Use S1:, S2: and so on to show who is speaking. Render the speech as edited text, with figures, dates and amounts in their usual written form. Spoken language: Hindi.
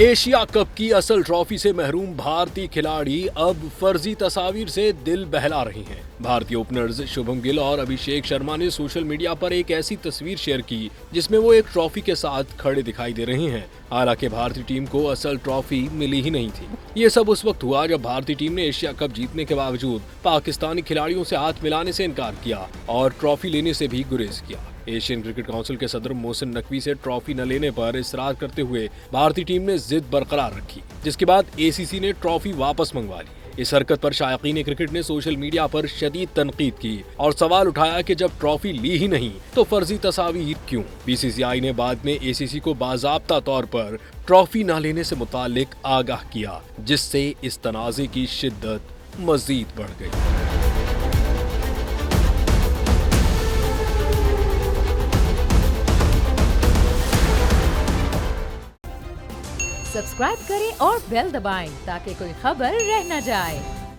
S1: एशिया कप की असल ट्रॉफी से महरूम भारतीय खिलाड़ी अब फर्जी तस्वीर से दिल बहला रही हैं। भारतीय ओपनर्स शुभम गिल और अभिषेक शर्मा ने सोशल मीडिया पर एक ऐसी तस्वीर शेयर की जिसमें वो एक ट्रॉफी के साथ खड़े दिखाई दे रहे हैं। हालांकि भारतीय टीम को असल ट्रॉफी मिली ही नहीं थी। ये सब उस वक्त हुआ जब भारतीय टीम ने एशिया कप जीतने के बावजूद पाकिस्तानी खिलाड़ियों से हाथ मिलाने से इनकार किया और ट्रॉफी लेने से भी गुरेज किया। एशियन क्रिकेट काउंसिल के सदर मोहसिन नकवी से ट्रॉफी न लेने पर इसरार करते हुए भारतीय टीम ने जिद बरकरार रखी, जिसके बाद एसीसी ने ट्रॉफी वापस मंगवा ली। इस हरकत पर शायकीन क्रिकेट ने सोशल मीडिया पर शदीद तनकीद की और सवाल उठाया कि जब ट्रॉफी ली ही नहीं तो फर्जी तस्वीर क्यों। बीसीसीआई ने बाद में एसीसी को बाज़ाब्ता तौर पर ट्रॉफी न लेने से मुतालिक आगाह किया, जिससे इस तनाज़े की शिद्दत मजीद बढ़ गई।
S2: सब्सक्राइब करें और बेल दबाएं ताकि कोई खबर रह न जाए।